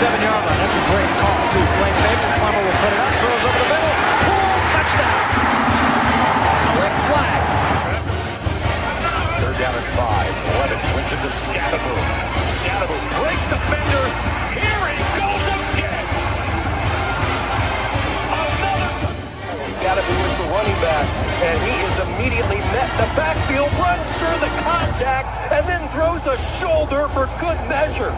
7-yard line. That's a great call, too. Blake Baker, Plummer will put it up, throws over the middle. Poole, touchdown. Quick flag. 3rd down and 5. Levis swings it to Scatterbo. Scatterbo breaks defenders. Here he goes again. Another touchdown. Scatterbo is the running back, and he is immediately met in the backfield, runs through the contact, and then throws a shoulder for good measure.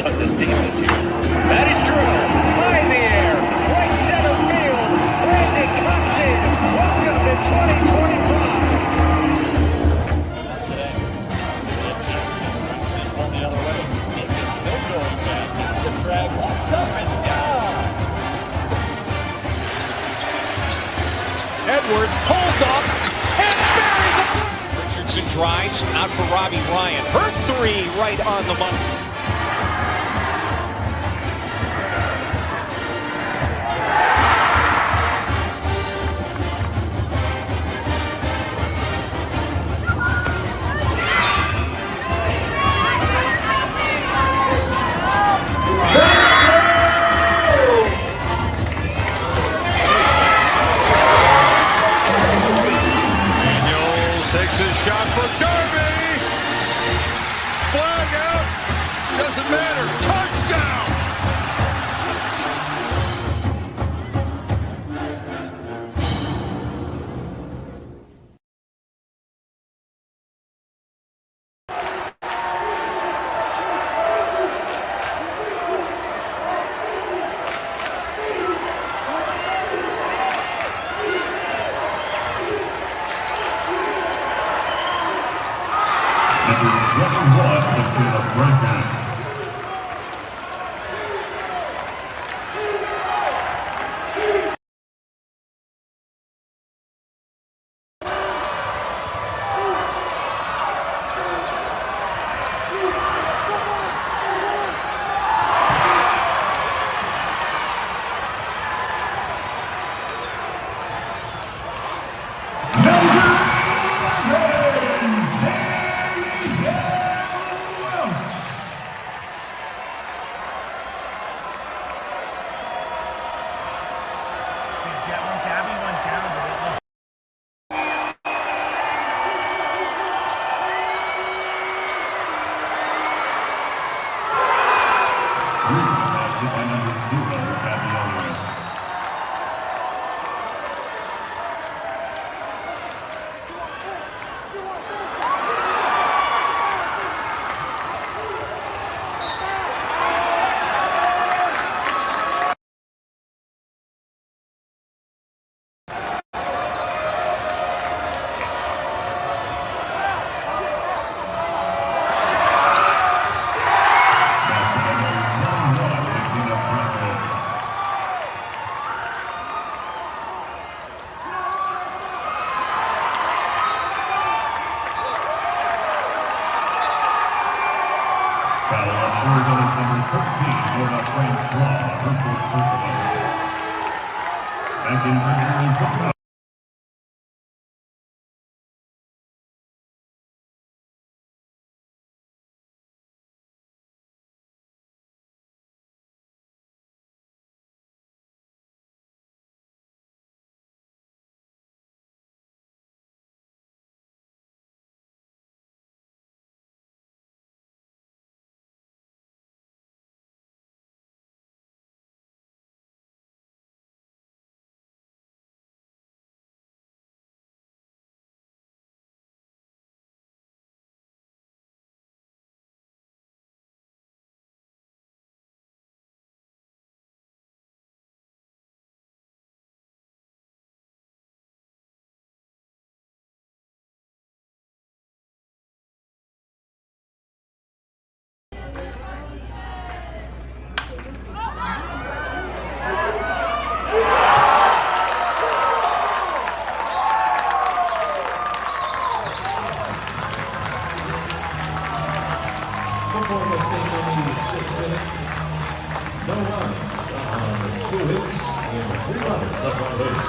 On this team this year. That is true. High in the air. Right center field. Brandon comes in. Welcome to 2025. Today. This one the other way. It's still going back. Got the drag. Locks up and down. Edwards pulls off and buries it. Richardson drives out for Robbie Ryan. Her 3 right on the money. Takes his shot for Derby. Flag out. Doesn't matter. Touchdown. Number 21 has been a Breakers. By number 0, Gabby Elliott. Foul on Arizona's number 13, Florida Frank Slaw, her 4th personal. Back in Arizona. Football has taken only 6 minutes. No runs, 2 hits, and 3 runners up on base.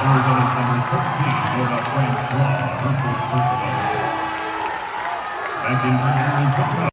Arizona's number 13, Florida Francois, her fourth personal. Back in Arizona.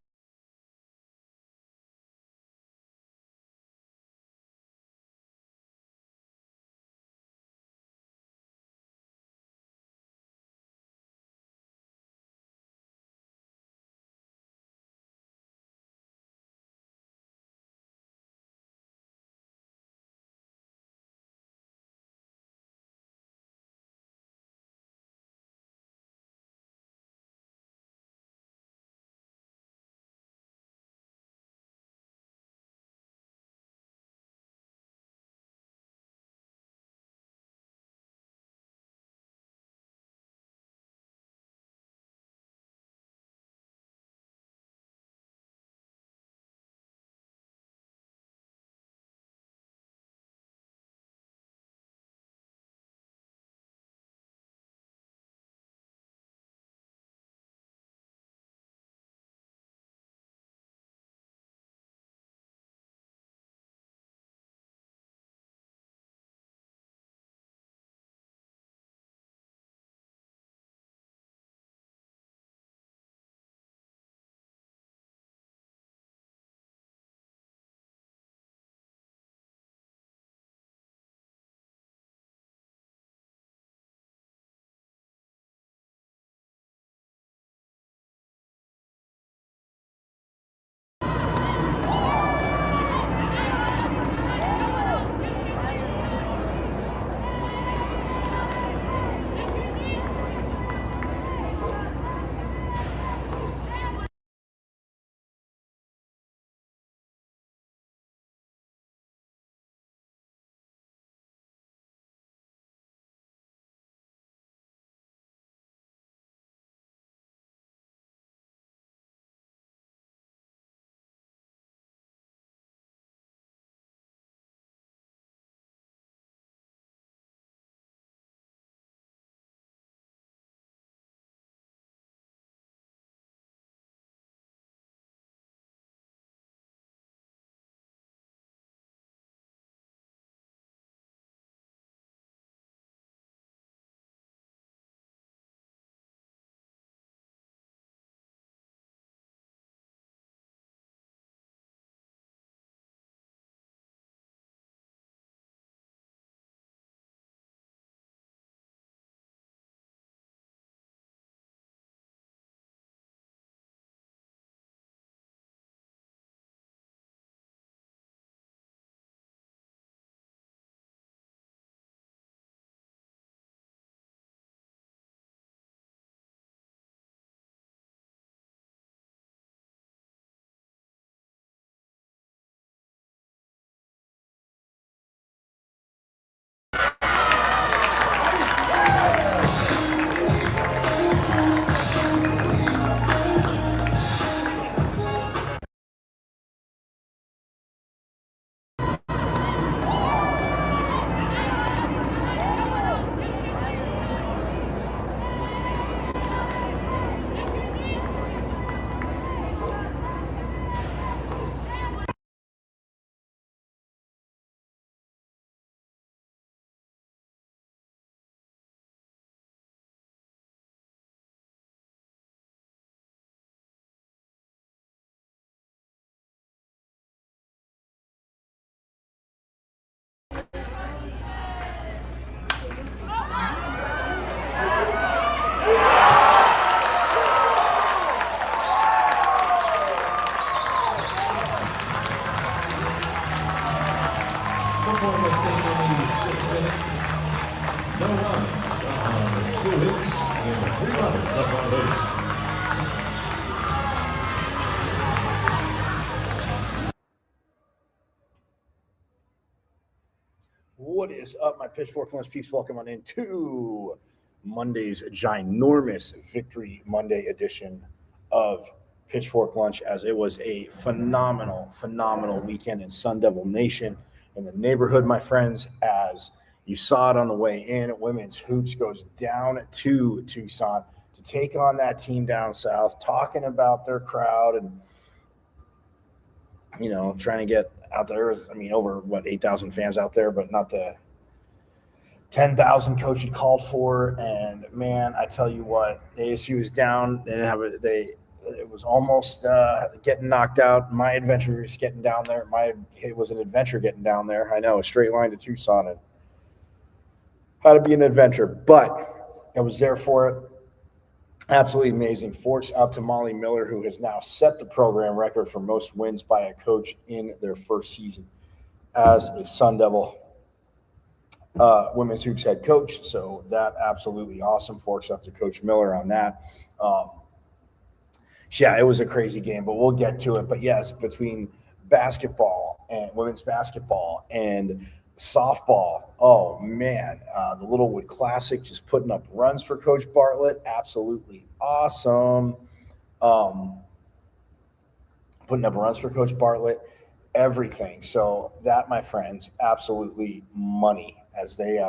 Performance taking only 6 minutes. No runs, 2 hits, and 3 runners up on base. What is up, my Pitchfork Lunch peeps? Welcome on into Monday's ginormous Victory Monday edition of Pitchfork Lunch, as it was a phenomenal weekend in Sun Devil Nation in the neighborhood, my friends. As you saw it on the way in, women's hoops goes down to Tucson to take on that team down south, talking about their crowd and, you know, trying to get out there. I mean, over 8,000 fans out there, but not the 10,000 coach had called for, and man, I tell you what, the ASU was down. They didn't have it was almost getting knocked out. My adventure was getting down there. It was an adventure getting down there. I know, a straight line to Tucson, and how to be an adventure, but I was there for it. Absolutely amazing. Forks up to Molly Miller, who has now set the program record for most wins by a coach in their first season as a Sun Devil women's hoops head coach. So that absolutely awesome. Forks up to Coach Miller on that. Yeah, it was a crazy game, but we'll get to it. But yes, between basketball and women's basketball and softball, oh man, the Littlewood Classic just putting up runs for Coach Bartlett. Absolutely awesome. Putting up runs for Coach Bartlett, everything. So that, my friends, absolutely money as they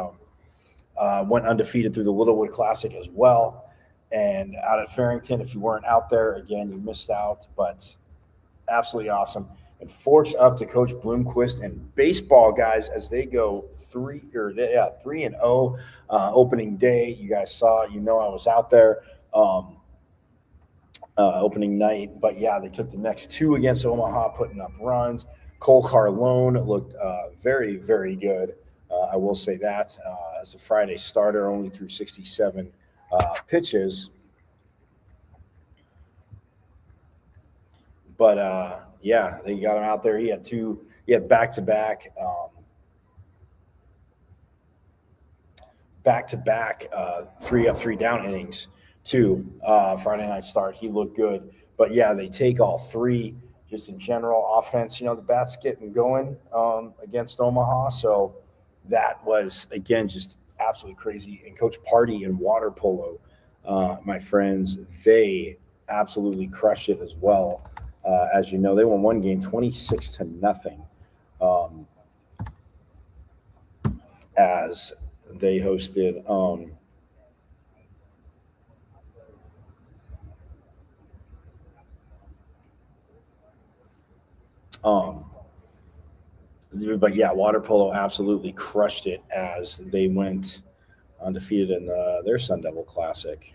went undefeated through the Littlewood Classic as well. And out at Farrington, if you weren't out there, again, you missed out, but absolutely awesome. And Forks up to Coach Bloomquist and baseball guys as they go 3-0 opening day. You guys saw, I was out there opening night, but yeah, they took the next two against Omaha, putting up runs. Cole Carlone looked very, very good. I will say that as a Friday starter, only threw 67 pitches. But yeah, they got him out there. He had back-to-back 3 up, 3 down innings too. Friday night start, he looked good. But yeah, they take all three just in general offense. The bats getting going against Omaha. So that was, again, just absolutely crazy. And Coach Party in water polo, my friends, they absolutely crushed it as well. As you know, they won one game 26-0 as they hosted but yeah, water polo absolutely crushed it as they went undefeated in their Sun Devil Classic.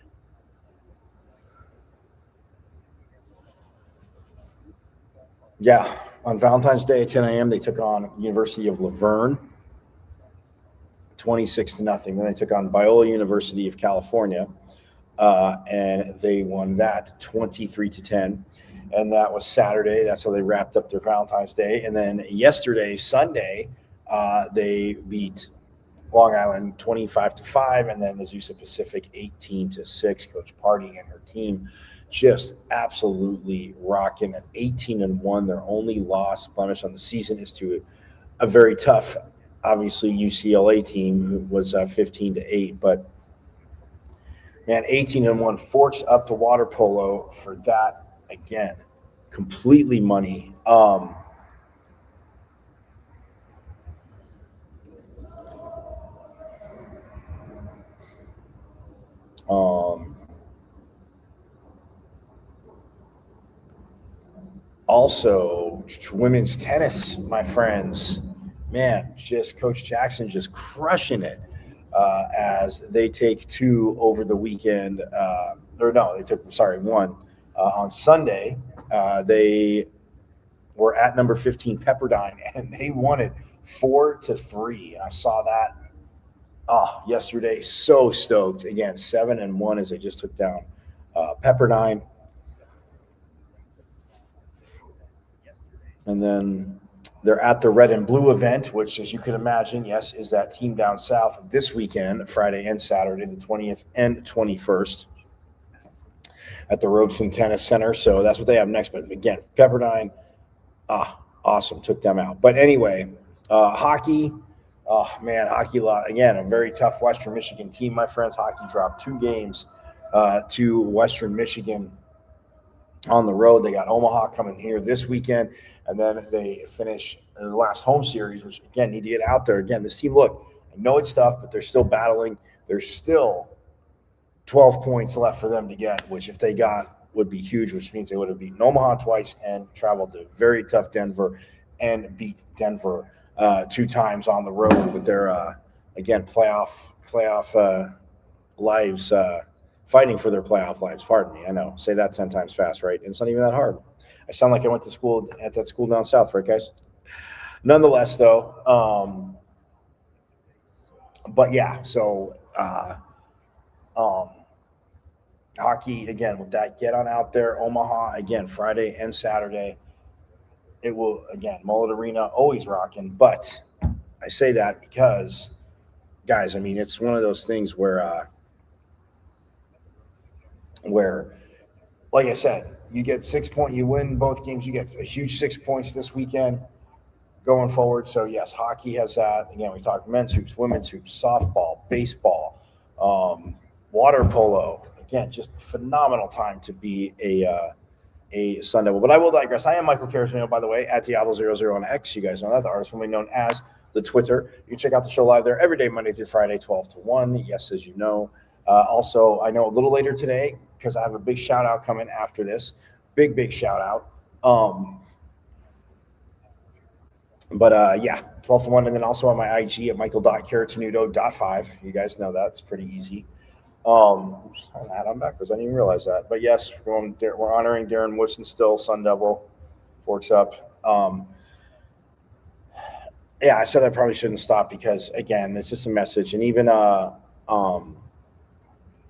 Yeah, on Valentine's Day at 10 a.m., they took on University of Laverne, 26-0. Then they took on Biola University of California, and they won that 23-10. And that was Saturday. That's how they wrapped up their Valentine's Day. And then yesterday, Sunday, they beat Long Island 25-5, and then Azusa Pacific 18-6. Coach Party and her team just absolutely rocking at 18-1. Their only loss blemish on the season is to a very tough, obviously, UCLA team who was 15-8. But man, 18-1. Forks up to water polo for that. Again, completely money. Also, women's tennis, my friends, man, just Coach Jackson just crushing it as they take two over the weekend. One. On Sunday, they were at number 15 Pepperdine, and they won it 4-3. I saw that yesterday. So stoked. Again, 7-1 as they just took down Pepperdine. And then they're at the Red and Blue event, which, as you can imagine, yes, is that team down south this weekend, Friday and Saturday, the 20th and 21st. At the Robeson Tennis Center. So that's what they have next. But again, Pepperdine, awesome, took them out. But anyway, hockey, hockey, again, a very tough Western Michigan team, my friends. Hockey dropped 2 games to Western Michigan on the road. They got Omaha coming here this weekend, and then they finish the last home series, which, again, need to get out there. Again, this team, look, I know it's tough, but they're still battling. There's still 12 points left for them to get, which if they got would be huge, which means they would have beaten Omaha twice and traveled to very tough Denver and beat Denver 2 times on the road with their again, playoff lives, fighting for their playoff lives. Pardon me. I know. Say that 10 times fast, right? And it's not even that hard. I sound like I went to school at that school down south, right, guys? Nonetheless, though, but yeah, so hockey, again, with that, get on out there. Omaha, again, Friday and Saturday. It will, again, Mullet Arena, always rocking. But I say that because, guys, I mean, it's one of those things where, like I said, you get 6 points, you win both games, you get a huge 6 points this weekend going forward. So, yes, hockey has that. Again, we talk men's hoops, women's hoops, softball, baseball, water polo. Again, just phenomenal time to be a Sun Devil. But I will digress. I am Michael Carasino, by the way, at Diablo00 on X. You guys know that, the artist formerly known as the Twitter. You can check out the show live there every day, Monday through Friday, 12 to 1. Yes, as you know. Also, I know a little later today, because I have a big shout out coming after this. Big shout out. Yeah, 12 to 1. And then also on my IG at michael.caratinudo.5. You guys know that. It's pretty easy. Oops, I'm backwards. I didn't even realize that. But yes, we're honoring Darren Woodson still, Sun Devil. Forks up. Yeah, I said I probably shouldn't stop because, again, it's just a message. And even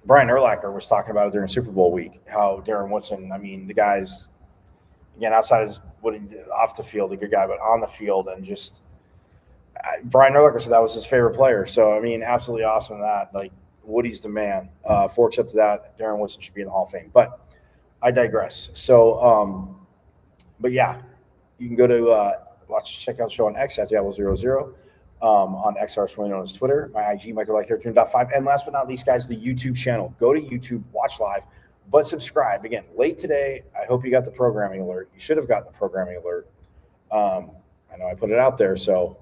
Brian Urlacher was talking about it during Super Bowl week, how Darren Woodson, I mean, the guy's, again, outside of what he did off the field, a good guy, but on the field, and just Brian Urlacher said that was his favorite player. So, I mean, absolutely awesome that. Like, Woody's the man. Forks up to that. Darren Woodson should be in the Hall of Fame. But I digress. So, but yeah, you can go to check out the show on X at Diablo00. On XR, formerly known as Twitter. My IG, Michael.Cartoon.5. And last but not least, guys, the YouTube channel. Go to YouTube, watch live, but subscribe. Again, late today. I hope you got the programming alert. You should have gotten the programming alert. I know I put it out there. So,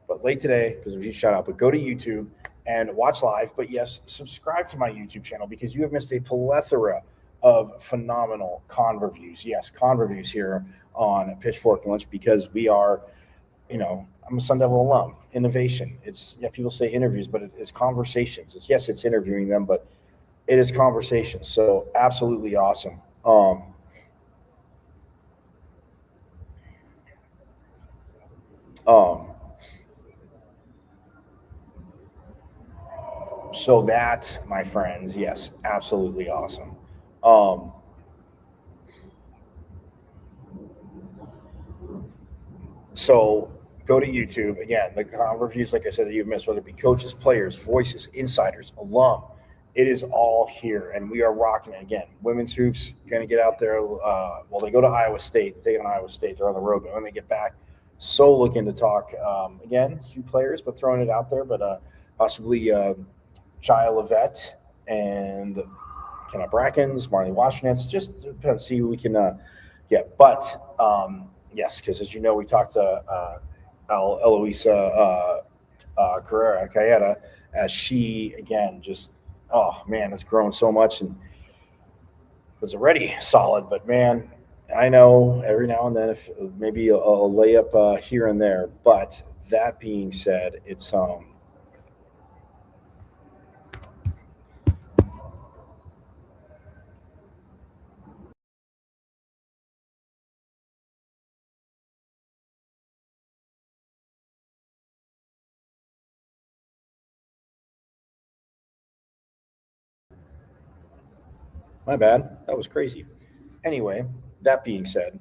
but late today, because of a huge shout out, but go to YouTube and watch live. But yes, subscribe to my YouTube channel because you have missed a plethora of phenomenal con reviews. Yes, con reviews here on Pitchfork Lunch because we are, I'm a Sun Devil alum. Innovation. It's, yeah, people say interviews, but it's conversations. It's interviewing them, but it is conversations. So absolutely awesome. So that, my friends, yes, absolutely awesome. So go to YouTube. Again, the reviews, like I said, that you've missed, whether it be coaches, players, voices, insiders, alum, it is all here. And we are rocking it. Again, women's hoops, going to get out there. Well, they go to Iowa State. They take on Iowa State. They're on the road. But when they get back, so looking to talk, again, a few players, but throwing it out there. But possibly Jaya Levette and Kenna Brackens, Marley Washington. Just to see who we can get. But yes, because as you know, we talked to Eloisa Carrera Cayeta as she, again, just, oh, man, has grown so much and was already solid. But, man, I know every now and then if maybe a layup here and there. But that being said, it's my bad. That was crazy. Anyway, that being said,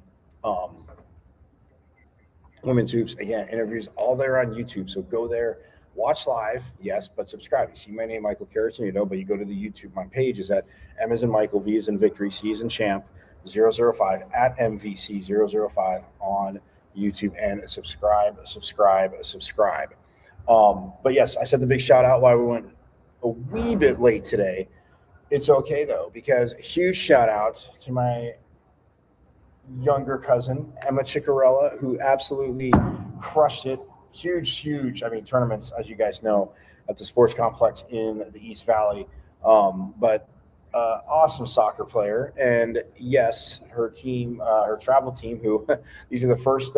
women's hoops, again, interviews all there on YouTube. So go there, watch live, yes, but subscribe. You see my name, Michael Carasino, but you go to the YouTube. My page is at M as in Michael, V as in Victory, C as in Champ, 005 at MVC005 on YouTube, and subscribe. But yes, I said the big shout out why we went a wee bit late today. It's okay though, because huge shout out to my younger cousin, Emma Ciccarella, who absolutely crushed it. Huge, I mean, tournaments, as you guys know, at the sports complex in the East Valley. But awesome soccer player. And yes, her team, her travel team, who these are the first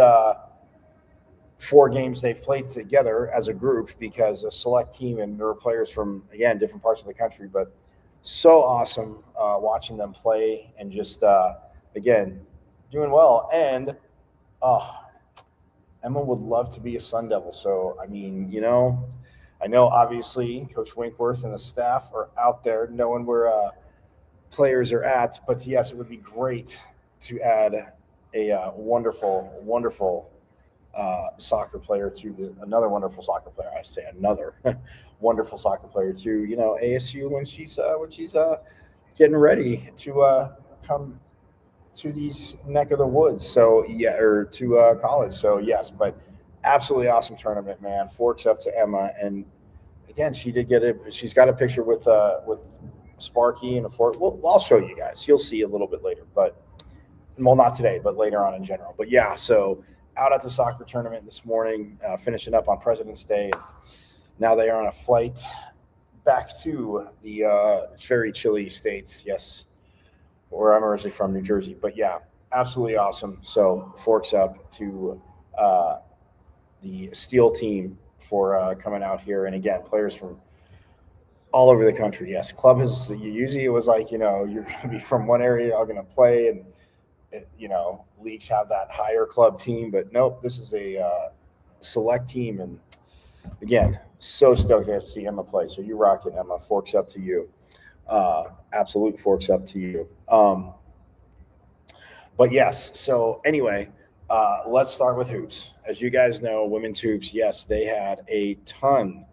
4 games they've played together as a group because a select team and there were players from, again, different parts of the country. But so awesome watching them play and just, again, doing well. And Emma would love to be a Sun Devil. So, I mean, I know obviously Coach Winkworth and the staff are out there knowing where players are at. But, yes, it would be great to add a wonderful, wonderful soccer player to another wonderful soccer player. I say another wonderful soccer player to ASU when she's getting ready to come to these neck of the woods. So or to college. So yes, but absolutely awesome tournament, man. Forks up to Emma, and again, she did get it. She's got a picture with Sparky and a fork. Well, I'll show you guys. You'll see a little bit later, but not today, but later on in general. But yeah, so out at the soccer tournament this morning, finishing up on President's Day. Now they are on a flight back to the very chilly state. Yes, where I'm originally from, New Jersey. But yeah, absolutely awesome. So forks up to the Steel team for coming out here. And again, players from all over the country. Yes, club has usually it was like, you're going to be from one area, you're going to play, and leagues have that higher club team, but nope, this is a select team. And again, so stoked to see Emma play. So you rock it, Emma. Forks up to you. Absolute forks up to you. But yes, so anyway, let's start with hoops. As you guys know, women's hoops, yes, they had a ton.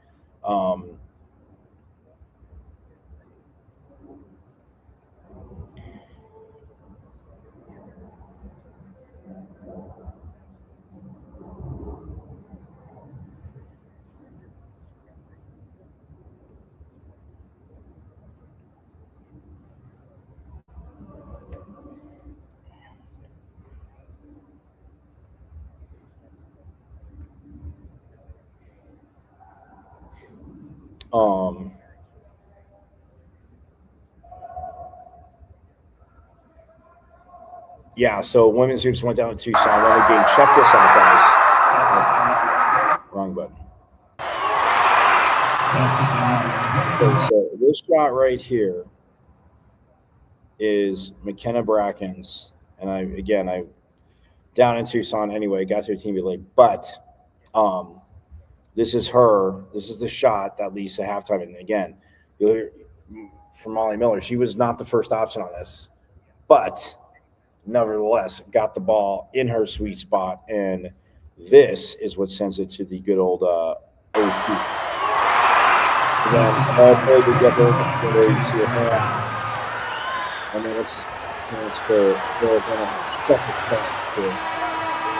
Yeah, so women's hoops went down to Tucson. Won the game. Check this out, guys. Wrong button. Okay, so this shot right here is McKenna Brackens, and I down in Tucson anyway. Got to a team late, but this is her. This is the shot that leads to halftime. And again, you'll hear from Molly Miller. She was not the first option on this, but nevertheless got the ball in her sweet spot, and this is what sends it to the good old OT. Again, all played together. There you see it now. And then it's for going to check the spot to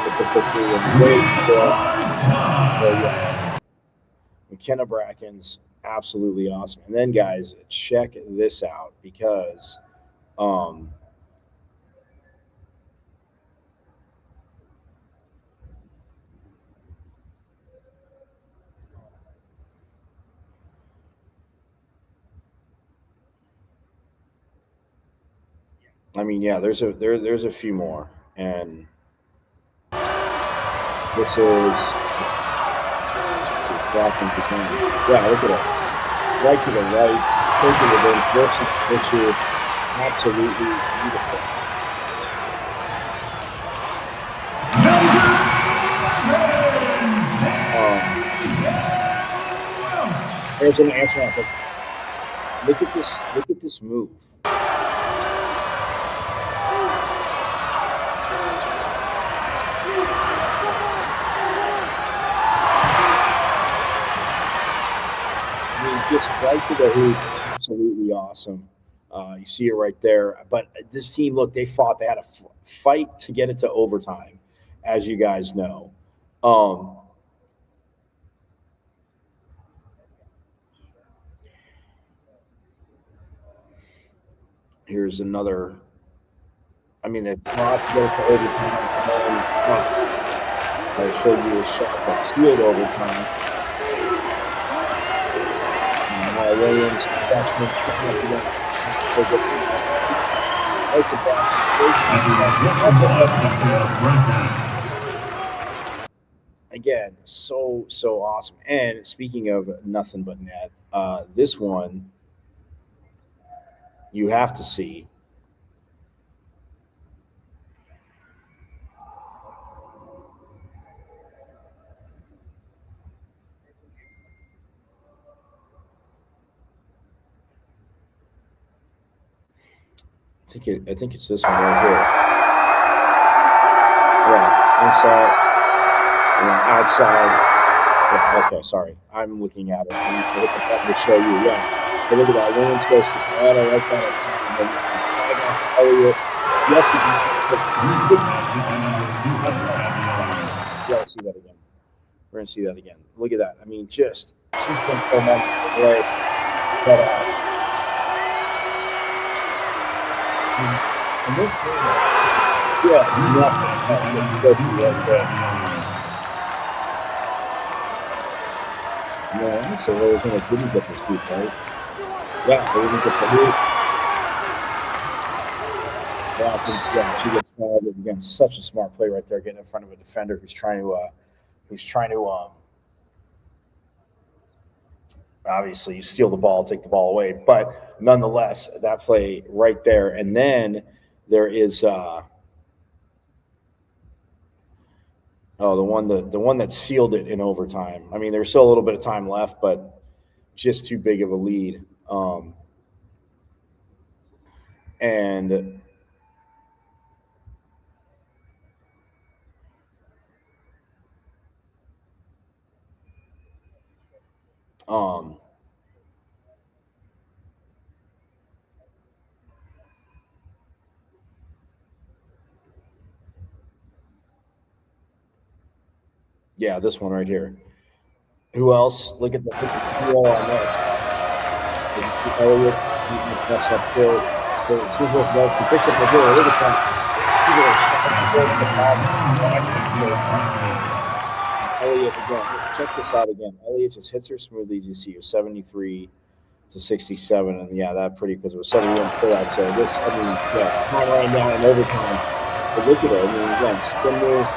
the victory and wait for McKenna Brackens. Absolutely awesome. And then, guys, check this out because there's a few more, and this is blocking the game. Yeah, look at it, right to the right, taking it in, versus issue, absolutely beautiful. There's an answer. Look at this move. Just right to the hoop, absolutely awesome. You see it right there. But this team, look, they fought. They had a fight to get it to overtime, as you guys know. Here's another. They fought to get it to overtime. I showed you a shot that sealed overtime. Williams, freshman, again, so awesome. And speaking of nothing but net, this one you have to see. I think it's this one right here. Yeah, inside and then outside. Yeah, okay, sorry. I'm looking at it. I'm going to hit the button to show you. Yeah. So look at that. Williams goes to Toronto right down at and then Elliott. Yes, you gotta see that again. We're gonna see that again. Look at that. I mean, just she's been so much away. But in this game, yeah, it's nothing. Right there. Yeah, so Arizona didn't get the sweep, right? Yeah, they didn't get the hoop. Yeah, she gets fouled again. Such a smart play right there, getting in front of a defender who's trying to obviously steal the ball, take the ball away. But nonetheless, that play right there. And then there is the one that sealed it in overtime. I mean, there's still a little bit of time left, but just too big of a lead. And yeah, this one right here. Who else? Look at the PO on this. Elliott press up there. So two goes well. He picks up the goal. Look at that. Elliott again. Check this out again. Elliott just hits her smoothly, as you see, 73 to 67, and yeah, that pretty because it was 71 pull-out. So this, I mean, yeah, time ran down in overtime. But look at it. I mean, again, spin move.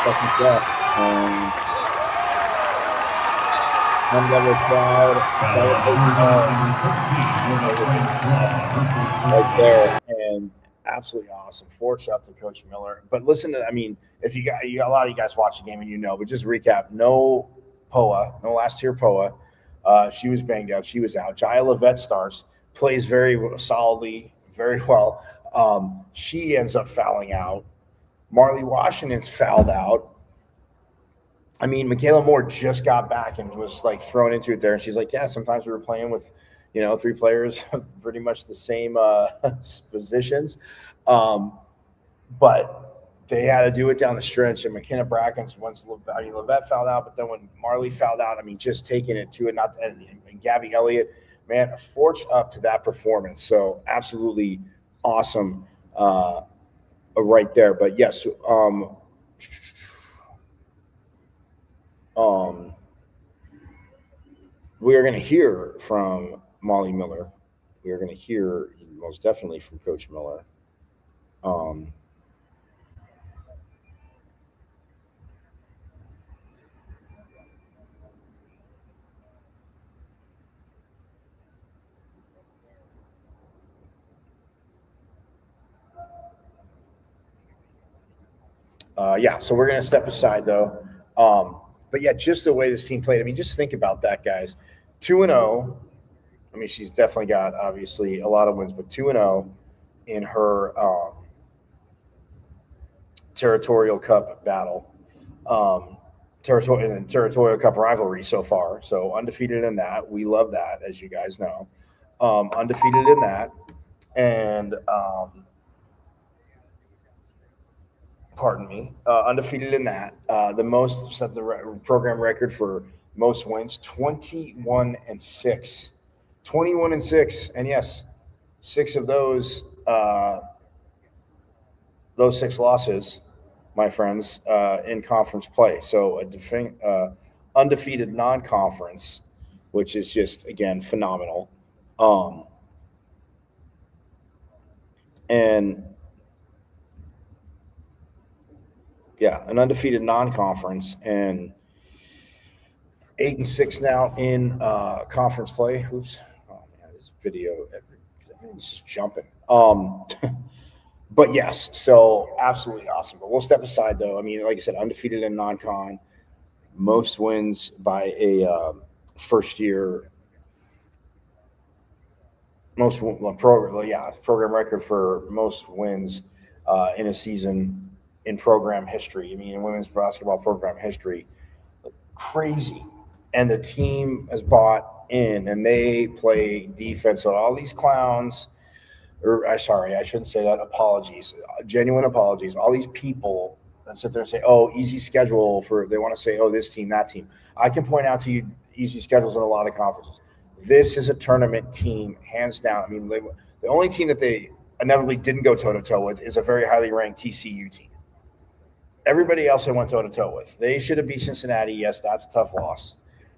Seconds left. One level crowd right there, and absolutely awesome. Forks up to Coach Miller. But listen to, I mean, if you got a lot of you guys watch the game and you know, but just recap: no Poa, no last year Poa. She was banged up. She was out. Jaya Levette starts, plays very solidly, very well. She ends up fouling out. Marley Washington's fouled out. I mean, Michaela Moore just got back and was like thrown into it there. And she's like, yeah, sometimes we were playing with, three players pretty much the same positions. But they had to do it down the stretch. And McKenna Brackens, Levette fouled out, but then when Marley fouled out, I mean, just taking it to it, and Gabby Elliott, man, forks up to that performance. So absolutely awesome right there. But yes, we are going to hear from Molly Miller. We are going to hear most definitely from Coach Miller. So we're going to step aside though. But yeah, just the way this team played. I mean, just think about that, guys. 2-0. I mean, she's definitely got obviously a lot of wins, but 2-0 in her Territorial Cup battle, Territorial Cup rivalry so far. So undefeated in that. We love that, as you guys know. Undefeated in that, and pardon me, undefeated in that. The most set the program record for most wins, 21-6. 21-6, and yes, 6 of those 6 losses, my friends, in conference play. So a undefeated non-conference which is just, again, phenomenal. And yeah, an undefeated non-conference, and 8-6 now in conference play. Oops. Oh man, this video, everything's just jumping. But yes, so absolutely awesome. But we'll step aside though. I mean, like I said, undefeated in non-con, most wins by a first year, program record for most wins in a season in program history. I mean, in women's basketball program history, crazy. And the team has bought in, and they play defense on all these clowns. Sorry, I shouldn't say that. Apologies, genuine apologies. All these people that sit there and say, "Oh, easy schedule for." They want to say, "Oh, this team, that team." I can point out to you easy schedules in a lot of conferences. This is a tournament team, hands down. I mean, the only team that they inevitably didn't go toe to toe with is a very highly ranked TCU team. Everybody else they went toe to toe with. They should have beat Cincinnati. Yes, that's a tough loss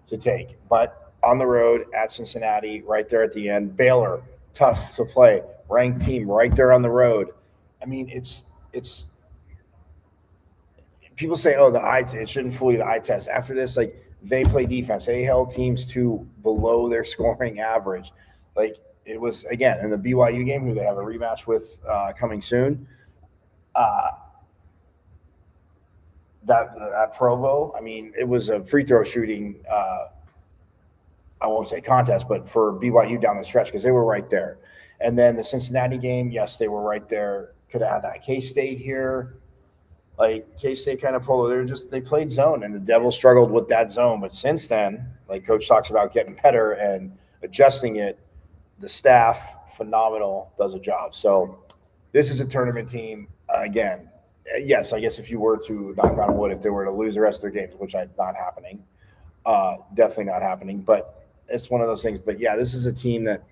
to take, but on the road at Cincinnati, right there at the end. Baylor, tough to play. Ranked team right there on the road. I mean, it's people say, oh, it shouldn't fool you, the eye test. After this, like, they play defense. They held teams to below their scoring average. Like, it was, again, in the BYU game, who they have a rematch with coming soon. At Provo, I mean, it was a free throw shooting, I won't say contest, but for BYU down the stretch, because they were right there. And then the Cincinnati game, yes, they were right there. Could have had that. K-State here, like K-State kind of pulled. They played zone, and the Devils struggled with that zone. But since then, like Coach talks about getting better and adjusting it, the staff, phenomenal, does a job. So this is a tournament team. Again, yes, I guess if you were to knock on wood, if they were to lose the rest of their games, which is not happening, definitely not happening. But it's one of those things. But yeah, this is a team that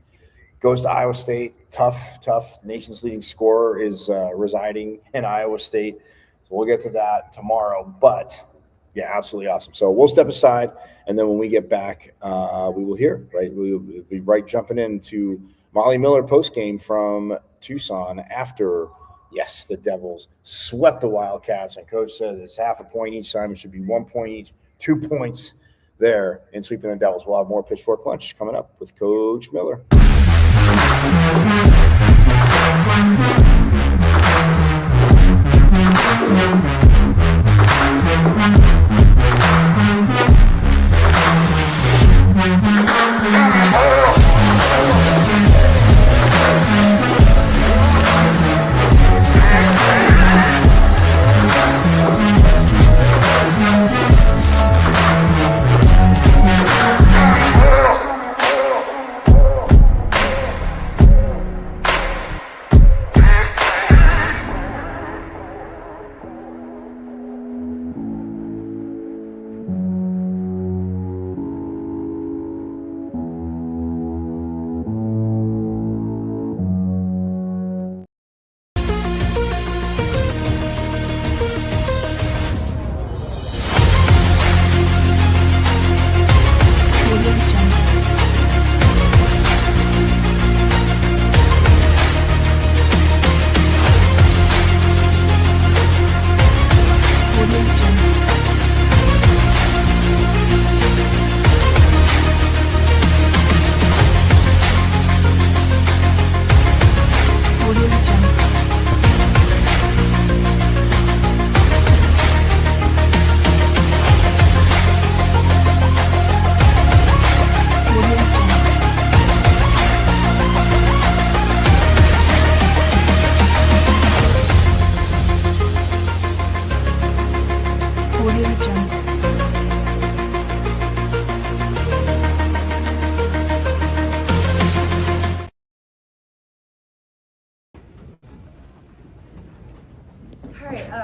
goes to Iowa State, tough. The nation's leading scorer is residing in Iowa State. So we'll get to that tomorrow. But, yeah, absolutely awesome. So we'll step aside, and then when we get back, we will hear, right? We'll be jumping into Molly Miller postgame from Tucson after, yes, the Devils swept the Wildcats. And Coach says it's half a point each time. It should be 1 point each, 2 points there in sweeping the Devils. We'll have more Pitchfork Lunch coming up with Coach Miller.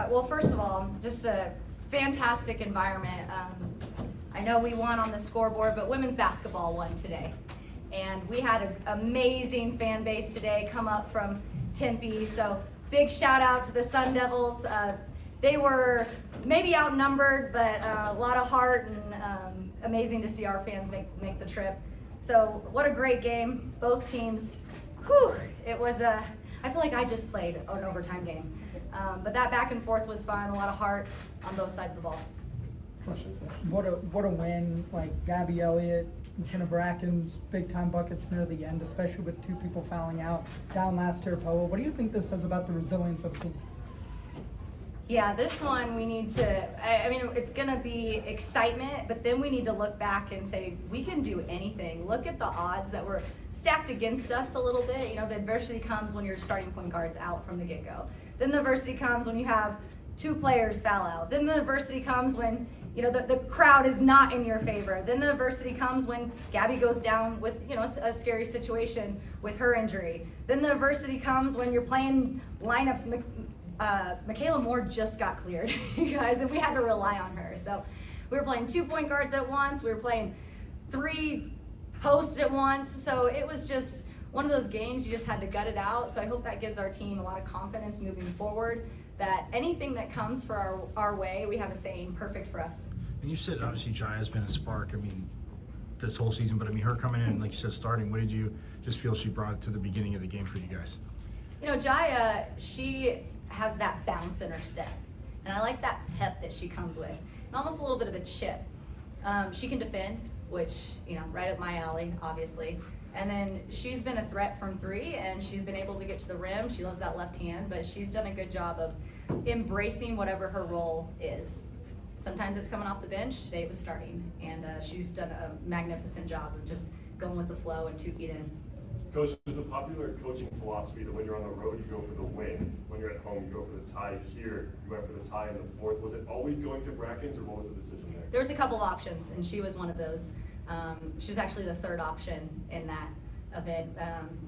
Well, first of all, just a fantastic environment. I know we won on the scoreboard, but women's basketball won today. And we had an amazing fan base today come up from Tempe. So big shout out to the Sun Devils. They were maybe outnumbered, but a lot of heart and amazing to see our fans make the trip. So what a great game, both teams. Whew, it was I feel like I just played an overtime game. But that back and forth was fun, a lot of heart on both sides of the ball. What a win, like Gabby Elliott, McKenna Bracken's big time buckets near the end, especially with 2 people fouling out down last year. Poa, what do you think this says about the resilience of the team? Yeah, this one we need to, I mean, it's gonna be excitement, but then we need to look back and say, we can do anything. Look at the odds that were stacked against us a little bit. You know, the adversity comes when your starting point guard's out from the get-go. Then the adversity comes when you have 2 players foul out. Then the adversity comes when, you know, the crowd is not in your favor. Then the adversity comes when Gabby goes down with, you know, a scary situation with her injury. Then the adversity comes when you're playing lineups. Michaela Moore just got cleared, you guys, and we had to rely on her. So we were playing 2 point guards at once. We were playing 3 posts at once. So it was just one of those games you just had to gut it out. So I hope that gives our team a lot of confidence moving forward, that anything that comes for our way, we have a saying, perfect for us. And you said obviously Jaya's been a spark, I mean, this whole season, but I mean, her coming in, like you said, starting, what did you just feel she brought to the beginning of the game for you guys? You know, Jaya, she has that bounce in her step. And I like that pep that she comes with, and almost a little bit of a chip. She can defend, which, you know, right up my alley, obviously. And then she's been a threat from 3, and she's been able to get to the rim. She loves that left hand, but she's done a good job of embracing whatever her role is. Sometimes it's coming off the bench, today it was starting, and she's done a magnificent job of just going with the flow and 2 feet in. Coach, there's a popular coaching philosophy that when you're on the road, you go for the win. When you're at home, you go for the tie. Here, you went for the tie in the 4th. Was it always going to Brackens, or what was the decision there? There was a couple of options, and she was one of those. She was actually the 3rd option in that event.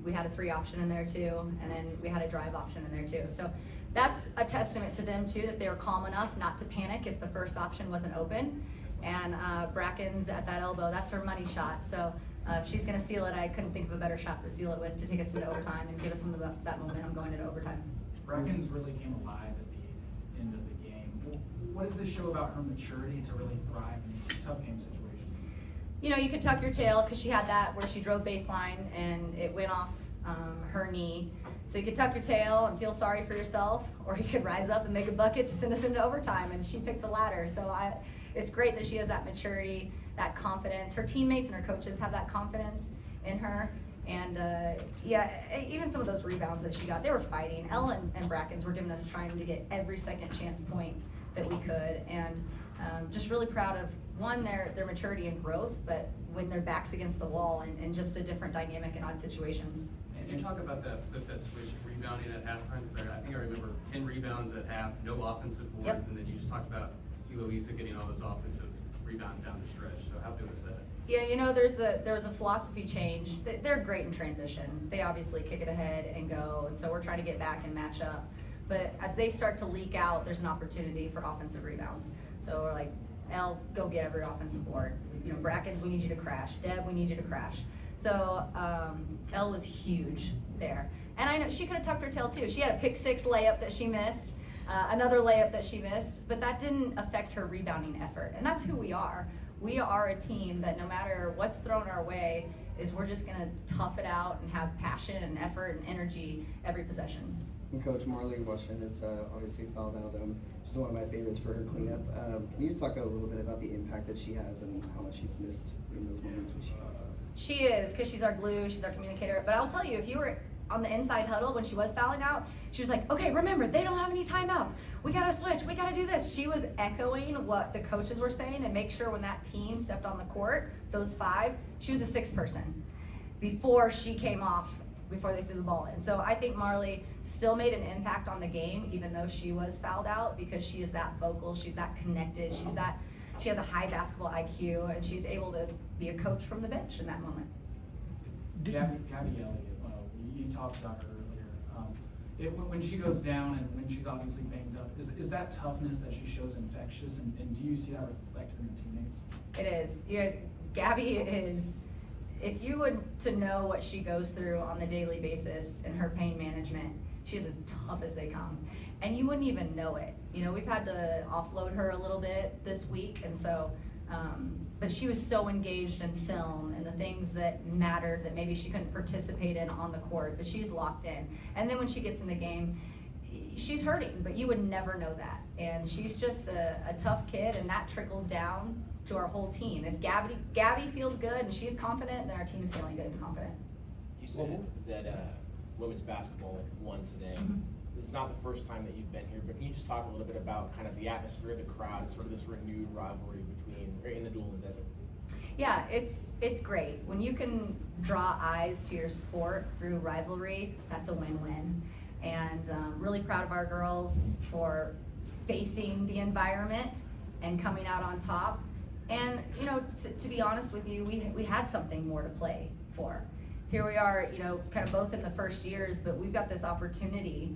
We had a 3 option in there too, and then we had a drive option in there too. So that's a testament to them too, that they were calm enough not to panic if the first option wasn't open. And Brackens at that elbow, that's her money shot. So if she's going to seal it, I couldn't think of a better shot to seal it with, to take us into overtime and give us some of that momentum going into overtime. Brackens really came alive at the end of the game. What does this show about her maturity to really thrive in these tough game situations? You know, you could tuck your tail, because she had that where she drove baseline and it went off her knee. So you could tuck your tail and feel sorry for yourself, or you could rise up and make a bucket to send us into overtime, and she picked the latter. So it's great that she has that maturity, that confidence. Her teammates and her coaches have that confidence in her. And yeah, even some of those rebounds that she got, they were fighting. Ellen and Brackens were giving us trying to get every second chance point that we could. And just really proud of, one, their maturity and growth, but when their backs against the wall and just a different dynamic in odd situations. And you talk about that switch rebounding at halftime. I think I remember 10 rebounds at half, no offensive boards, Yep. and then you just talked about Eloisa getting all those offensive rebounds down the stretch. So how good was that? Yeah, you know, there was a philosophy change. They're great in transition. They obviously kick it ahead and go, and so we're trying to get back and match up. But as they start to leak out, there's an opportunity for offensive rebounds. So we're like, Elle, go get every offensive board. You know, Brackens, we need you to crash. Deb, we need you to crash. So Elle was huge there. And I know she could have tucked her tail too. She had a pick 6 layup that she missed, another layup that she missed, but that didn't affect her rebounding effort. And that's who we are. We are a team that no matter what's thrown our way, is we're just gonna tough it out and have passion and effort and energy every possession. And Coach Marley Washington, obviously fouled out. She's one of my favorites for her cleanup. Can you just talk a little bit about the impact that she has and how much she's missed in those moments when she fouls out? She is, because she's our glue, she's our communicator. But I'll tell you, if you were on the inside huddle when she was fouling out, she was like, okay, remember, they don't have any timeouts. We gotta switch, we gotta do this. She was echoing what the coaches were saying, and make sure when that team stepped on the court, those 5, she was a 6th person before she came off, before they threw the ball in. So I think Marley still made an impact on the game, even though she was fouled out, because she is that vocal, she's that connected, she has a high basketball IQ, and she's able to be a coach from the bench in that moment. Gabby Elliott, you talked about her earlier. When she goes down and when she's obviously banged up, is that toughness that she shows infectious, and do you see that reflected in her teammates? It is. You guys, Gabby is, if you would to know what she goes through on the daily basis in her pain management, she's as tough as they come. And you wouldn't even know it. You know, we've had to offload her a little bit this week, and so but she was so engaged in film and the things that mattered that maybe she couldn't participate in on the court, but she's locked in. And then when she gets in the game, she's hurting, but you would never know that. And she's just a tough kid, and that trickles down to our whole team. If Gabby feels good and she's confident, then our team is feeling good and confident. You said that women's basketball won today. Mm-hmm. It's not the first time that you've been here, but can you just talk a little bit about kind of the atmosphere, the crowd, and sort of this renewed rivalry in the Dual and Desert? Yeah, it's great. When you can draw eyes to your sport through rivalry, that's a win-win. And really proud of our girls for facing the environment and coming out on top. And you know, to be honest with you, we had something more to play for. Here we are, you know, kind of both in the first years, but we've got this opportunity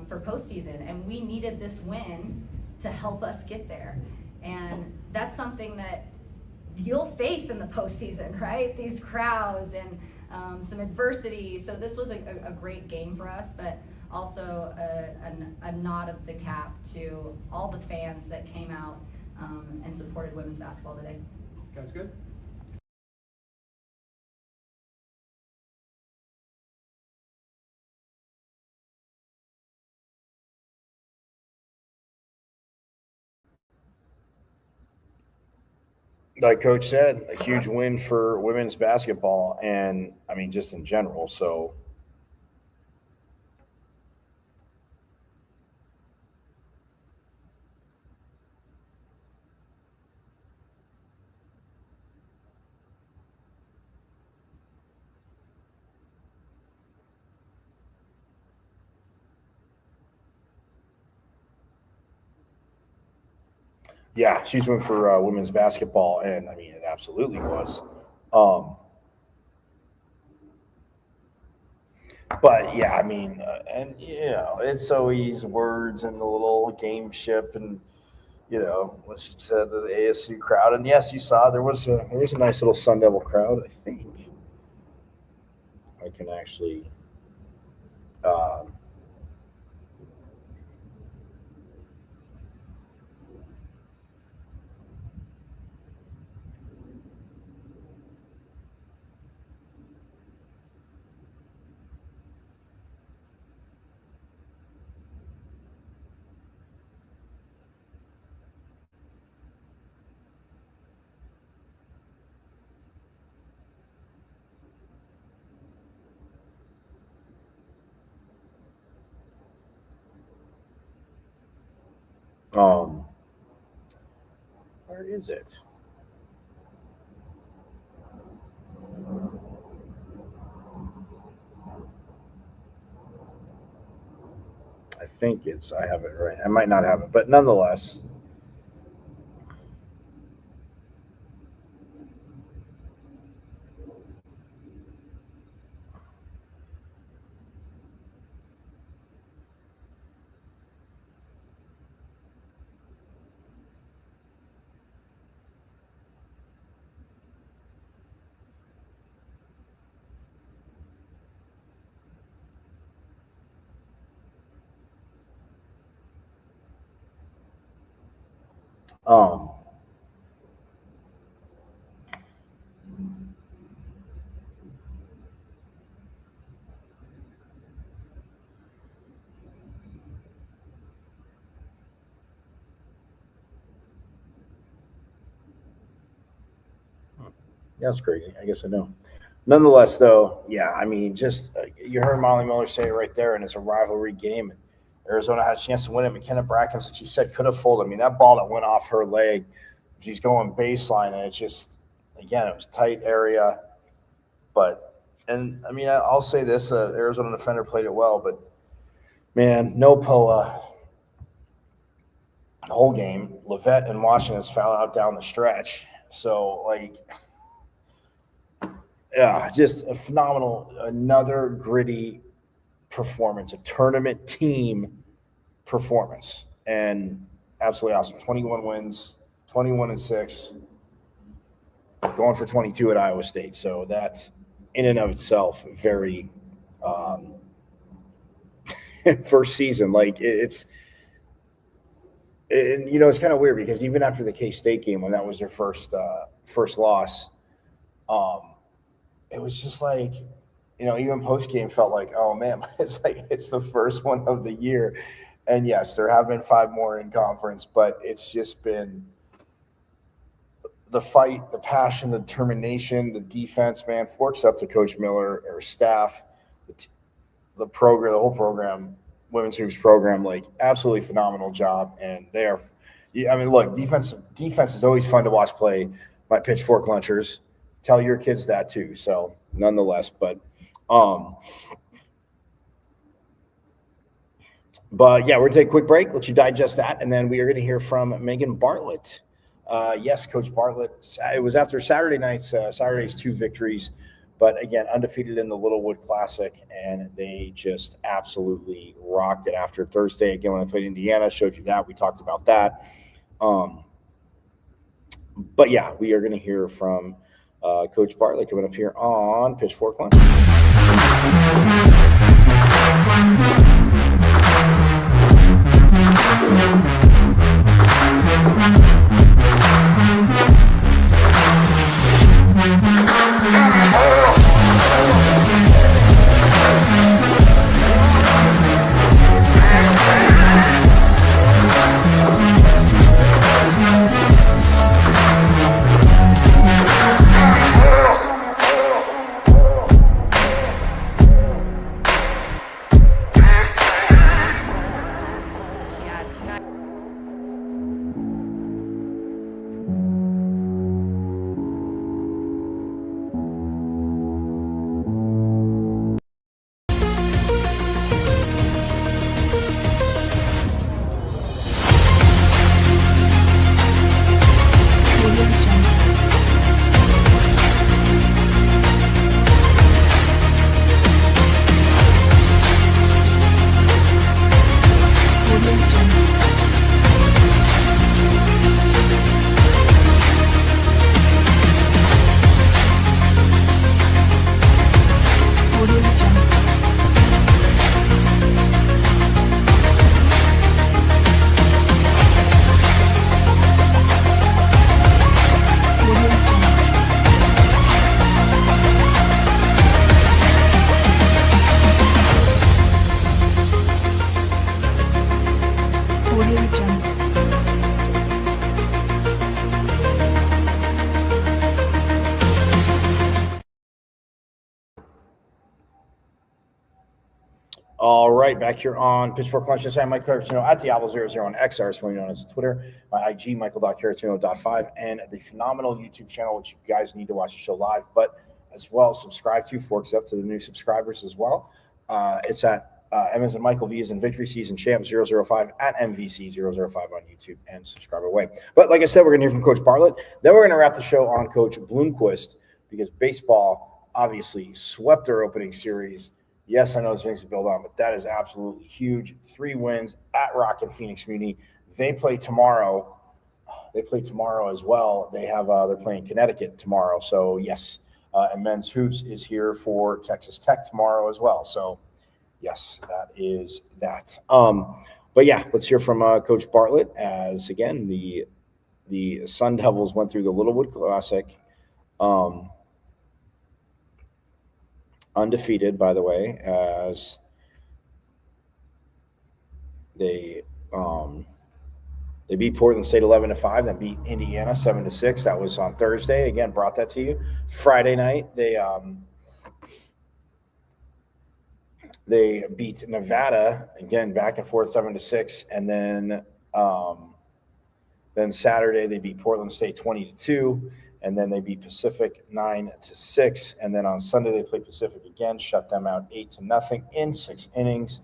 for postseason, and we needed this win to help us get there. And that's something that you'll face in the postseason, right? These crowds and some adversity. So this was a great game for us, but also a nod of the cap to all the fans that came out and supported women's basketball today. Guys, good? Like Coach said, a huge win for women's basketball, and I mean, just in general. So, yeah, huge win for women's basketball, and I mean, it absolutely was. But yeah, I mean, and you know, it's always words and the little game ship, and you know what she said, the ASU crowd. And yes, you saw there was a nice little Sun Devil crowd. I think I can actually. Um, um, where is it? I think I have it right. I might not have it, but nonetheless. Um, That's crazy. I guess I know. Nonetheless, though, yeah, I mean, just you heard Molly Miller say it right there, and it's a rivalry game. And Arizona had a chance to win it. McKenna Brackens, she said, could have folded. I mean, that ball that went off her leg, she's going baseline, and it's just, again, it was a tight area. But, and I mean, I'll say this: Arizona defender played it well, but man, no Poa the whole game. Levette and Washington's foul out down the stretch. So, like, yeah, just a phenomenal, another gritty performance, a tournament team performance, and absolutely awesome. 21 wins, 21-6, going for 22 at Iowa State. So that's in and of itself very first season. Like it's, and you know, it's kind of weird because even after the K-State game, when that was their first first loss, it was just like, even post game felt like, oh man, it's the first one of the year. And yes, there have been 5 more in conference, but it's just been the fight, the passion, the determination, the defense, man. Forks up to Coach Miller, or staff, the program, the whole program, women's hoops program, like absolutely phenomenal job. And they are, look, defense is always fun to watch play. My Pitchfork Lunchers, tell your kids that too. So nonetheless, but yeah, we're gonna take a quick break, let you digest that, and then we are going to hear from Megan Bartlett. Yes, Coach Bartlett. It was after Saturday's 2 victories, but again, undefeated in the Littlewood Classic, and they just absolutely rocked it after Thursday. Again, when I played Indiana, showed you that. We talked about that. But yeah, we are going to hear from Coach Bartlett coming up here on Pitchfork Lunch. All right, back here on Pitchfork Lunch. I'm Mike Caratino at Diablo00 on X, formerly known as Twitter. My IG, Michael.Caratino.5, and the phenomenal YouTube channel, which you guys need to watch the show live, but as well subscribe to. Forks up to the new subscribers as well. It's at M as in Michael, V as in Victory, Season Champ 005 at MVC005 on YouTube, and subscribe away. But like I said, we're going to hear from Coach Bartlett. Then we're going to wrap the show on Coach Bloomquist, because baseball obviously swept their opening series. Yes, I know there's things to build on, but that is absolutely huge. 3 wins at Rock and Phoenix Muni. They play tomorrow. As well. They have they're playing Connecticut tomorrow. So yes, and men's hoops is here for Texas Tech tomorrow as well. So yes, that is that. But yeah, let's hear from Coach Bartlett, as again the Sun Devils went through the Littlewood Classic. Undefeated, by the way, as they beat Portland State 11-5, then beat Indiana 7-6. That was on Thursday. Again, brought that to you. Friday night, they beat Nevada, again, back and forth 7-6, and then Saturday they beat Portland State 20-2. And then they beat Pacific 9-6. And then on Sunday, they played Pacific again, shut them out 8-0 in 6 innings.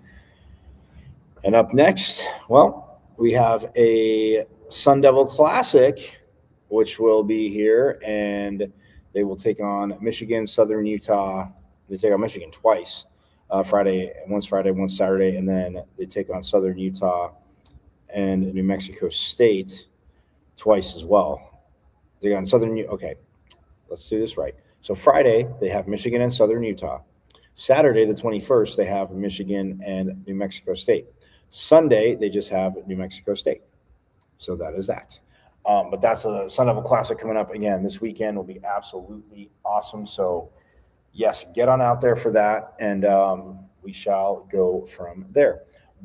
And up next, well, we have a Sun Devil Classic, which will be here. And they will take on Michigan, Southern Utah. They take on Michigan twice, once Friday, once Saturday. And then they take on Southern Utah and New Mexico State twice as well. They got okay, let's do this right. So Friday, they have Michigan and Southern Utah. Saturday, the 21st, they have Michigan and New Mexico State. Sunday, they just have New Mexico State. So that is that. But that's a Sun Devil Classic coming up again this weekend. Will be absolutely awesome. So, yes, get on out there for that, and we shall go from there.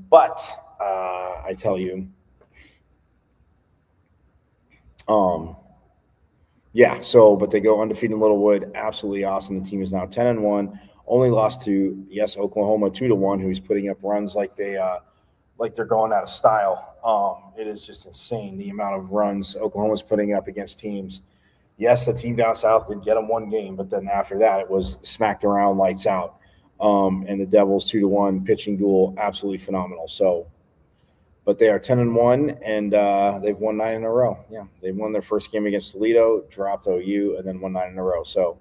But I tell you, yeah. So, but they go undefeated in Littlewood. Absolutely awesome. The team is now 10-1. Only lost to Oklahoma 2-1, who's putting up runs like they're going out of style. It is just insane the amount of runs Oklahoma's putting up against teams. Yes, the team down south did get them one game, but then after that, it was smacked around, lights out. And the Devils 2-1 pitching duel, absolutely phenomenal. So, but they are 10-1, and they've won 9 in a row. Yeah, they won their first game against Toledo, dropped OU, and then won 9 in a row. So,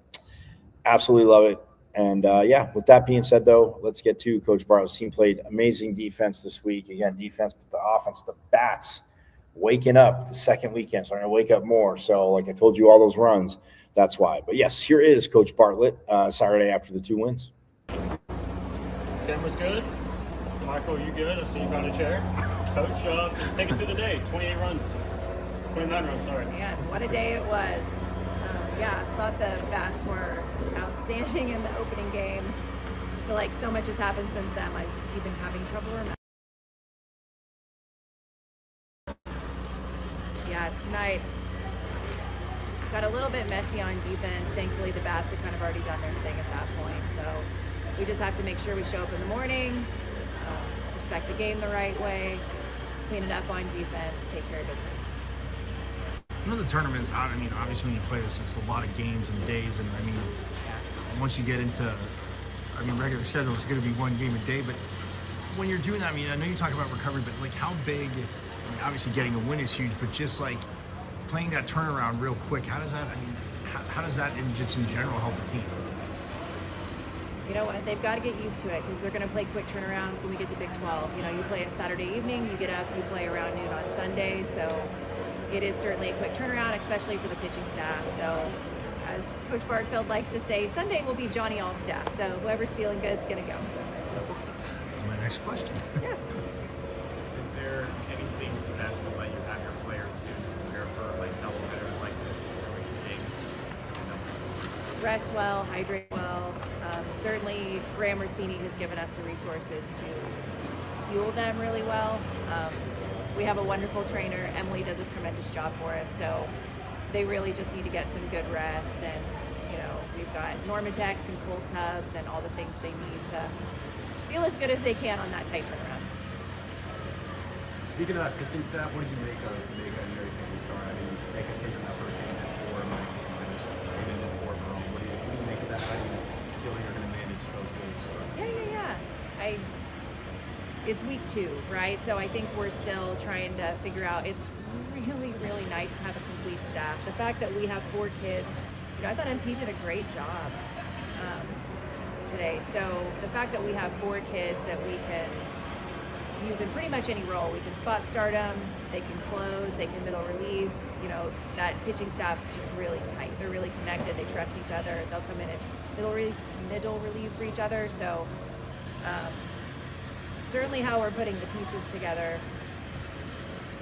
absolutely love it. And yeah, with that being said, though, let's get to Coach Bartlett's team. Played amazing defense this week. Again, defense, but the offense, the bats waking up the second weekend. So I'm going to wake up more. So, like I told you, all those runs, that's why. But yes, here is Coach Bartlett Saturday after the 2 wins. Camera's good. Michael, you good? I see you got a chair. Coach, just take us to the day. 29 runs, sorry. Man, what a day it was. Yeah, I thought the bats were outstanding in the opening game. I feel like so much has happened since then. I'm even having trouble remembering. Yeah, tonight got a little bit messy on defense. Thankfully, the bats had kind of already done their thing at that point. So we just have to make sure we show up in the morning, respect the game the right way, clean it up on defense, take care of business. You know, the tournaments, I mean, obviously when you play this, it's a lot of games and days, and I mean, once you get into, regular schedule, it's going to be one game a day, but when you're doing that, I mean, I know you talk about recovery, but like how big, obviously getting a win is huge, but just like playing that turnaround real quick, how does that, how does that just in general help the team? You know what, they've got to get used to it because they're going to play quick turnarounds when we get to Big 12. You know, you play a Saturday evening, you get up, you play around noon on Sunday, so it is certainly a quick turnaround, especially for the pitching staff. So, as Coach Bartfield likes to say, Sunday will be Johnny All-Staff. So, whoever's feeling good is going to go. So we'll see. That's my next question. Yeah. Is there anything special that you have your players do to prepare for like double hitters like this every game? Rest well, hydrate well. Certainly, Graham Rossini has given us the resources to fuel them really well. We have a wonderful trainer. Emily does a tremendous job for us, so they really just need to get some good rest. And, you know, we've got Normatex and cold tubs and all the things they need to feel as good as they can on that tight turnaround. Speaking of that pitching staff, what did you make of Mika and Mary Payne start? I mean, Mika came in that first game at 4, and finished came in at 4 for home. What do you make of that? How do you feel you're going to manage those early starts? Yeah. It's week 2, right? So I think we're still trying to figure out. It's really, really nice to have a complete staff. The fact that we have 4 kids, you know, I thought MP did a great job today. So the fact that we have 4 kids that we can use in pretty much any role. We can spot start them, they can close, they can middle relieve. You know, that pitching staff's just really tight. They're really connected. They trust each other. They'll come in and middle relieve for each other. So certainly how we're putting the pieces together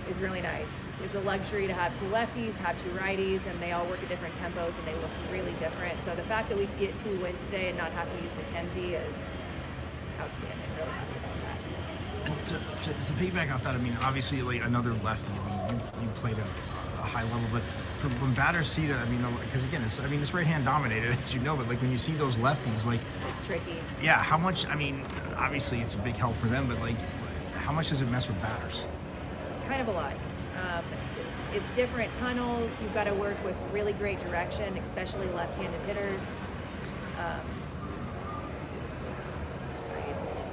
is really nice. It's a luxury to have 2 lefties, have 2 righties, and they all work at different tempos and they look really different. So the fact that we could get 2 wins today and not have to use McKenzie is outstanding. Really happy about that. And to piggyback off that, I mean, obviously, like another lefty. I mean, you played at a high level, but when batters see that, I mean, because again, it's right hand dominated, as you know, but like when you see those lefties, like it's tricky. Yeah, how much? I mean, obviously, it's a big help for them, but like, how much does it mess with batters? Kind of a lot. It's different tunnels. You've got to work with really great direction, especially left-handed hitters.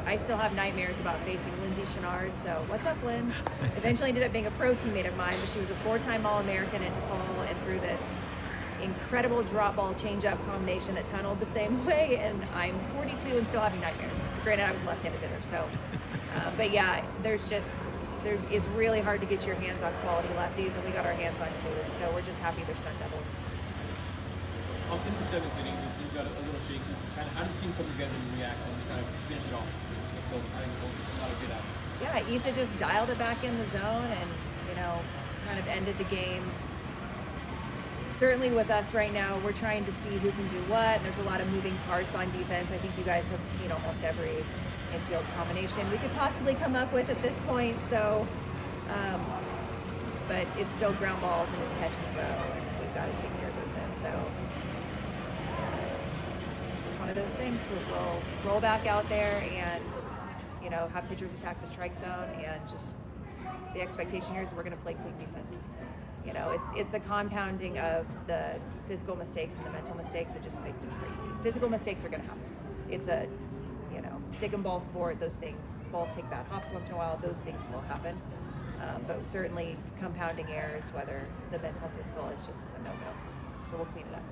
I still have nightmares about facing Lindsay Chenard, so what's up, Lynn? Eventually ended up being a pro teammate of mine, but she was a 4-time All-American at DePaul and threw this incredible drop ball change-up combination that tunneled the same way, and I'm 42 and still having nightmares. Granted, I was a left-handed hitter, so. But yeah, it's really hard to get your hands on quality lefties, and we got our hands on 2, so we're just happy they're Sun Devils. In the 7th inning, things got a little shaky. How did the team come together and react and just kind of finish it off? So I think a lot of good out. Yeah, Issa just dialed it back in the zone, and you know, kind of ended the game. Certainly with us right now, we're trying to see who can do what. There's a lot of moving parts on defense. I think you guys have seen almost every infield combination we could possibly come up with at this point. So, but it's still ground balls and it's catch and throw, and we've got to take care of business. So it's just one of those things. We'll roll back out there and, you know, have pitchers attack the strike zone, and just the expectation here is we're going to play clean defense. You know, it's the compounding of the physical mistakes and the mental mistakes that just make them crazy. Physical mistakes are going to happen. It's a, you know, stick and ball sport. Those things, balls take bad hops once in a while. Those things will happen. But certainly compounding errors, whether the mental or physical, is just a no-go. So we'll clean it up.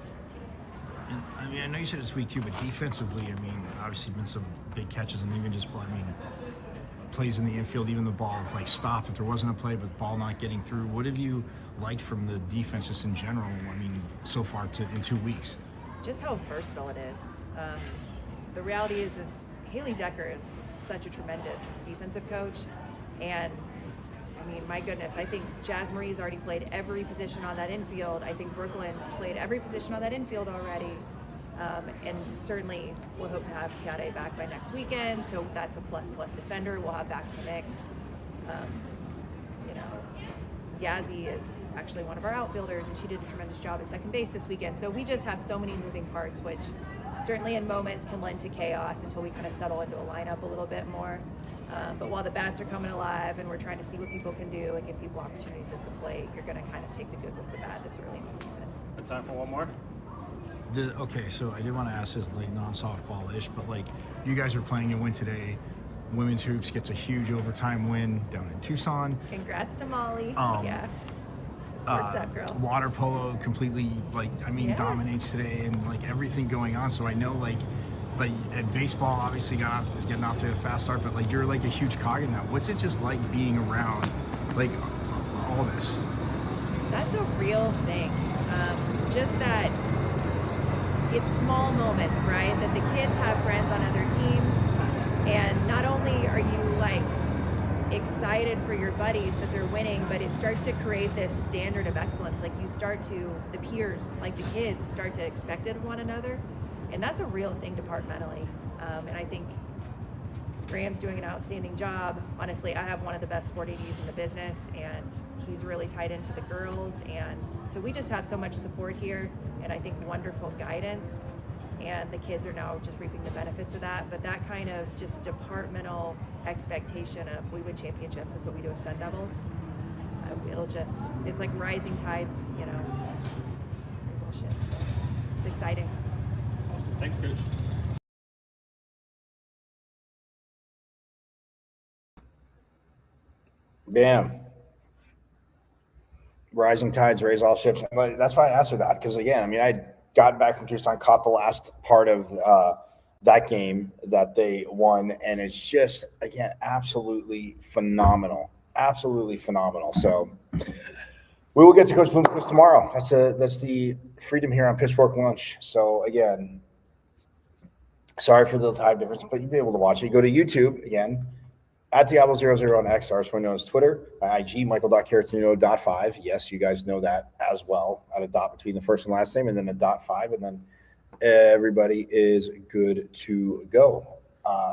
And, I mean, I know you said it's week 2, but defensively, I mean, obviously been some big catches, and even just, I mean, plays in the infield, even the ball like stop if there wasn't a play, but the ball not getting through. What have you liked from the defense just in general? I mean, so far in 2 weeks. Just how versatile it is. The reality is Haley Decker is such a tremendous defensive coach, and I mean, my goodness, I think Jazz Marie's already played every position on that infield. I think Brooklyn's played every position on that infield already. And certainly we'll hope to have Tiade back by next weekend, so that's a plus defender we'll have back in the mix. You know, Yazzie is actually one of our outfielders, and she did a tremendous job at second base this weekend. So we just have so many moving parts, which certainly in moments can lend to chaos until we kind of settle into a lineup a little bit more. But while the bats are coming alive and we're trying to see what people can do and give people opportunities at the plate, you're going to kind of take the good with the bad this early in the season. Got time for one more? Okay, so I did want to ask this like non-softball-ish, but like you guys are playing a win today. Women's hoops gets a huge overtime win down in Tucson. Congrats to Molly. Yeah. Works up, girl. Water polo completely dominates today, and like everything going on. So I know like and baseball obviously is getting off to a fast start, but like you're like a huge cog in that. What's it just like being around like all this? That's a real thing. Just that it's small moments, right? That the kids have friends on other teams, and not only are you like excited for your buddies that they're winning, but it starts to create this standard of excellence. Like the peers, like the kids start to expect it of one another, and that's a real thing departmentally. And I think Graham's doing an outstanding job. Honestly, I have one of the best sport ADs in the business, and he's really tied into the girls, and so we just have so much support here, and I think wonderful guidance, and the kids are now just reaping the benefits of that. But that kind of just departmental expectation of we win championships, that's what we do as Sun Devils, it's like rising tides, you know, raise all ships. So it's exciting. Awesome. Thanks, Coach. Bam. Rising tides raise all ships. That's why I asked her that, because again, I mean, I got back from Tucson, caught the last part of that game that they won, and it's just, again, absolutely phenomenal. Absolutely phenomenal. So we will get to Coach Bloomquist tomorrow. That's the freedom here on Pitchfork Lunch. So again, sorry for the time difference, but you'll be able to watch it. You go to YouTube again, at Diablo00 on X, also known as Twitter. My IG, Michael.Caratuno.5. Yes, you guys know that as well. Add a dot between the first and last name, and then a .5, and then everybody is good to go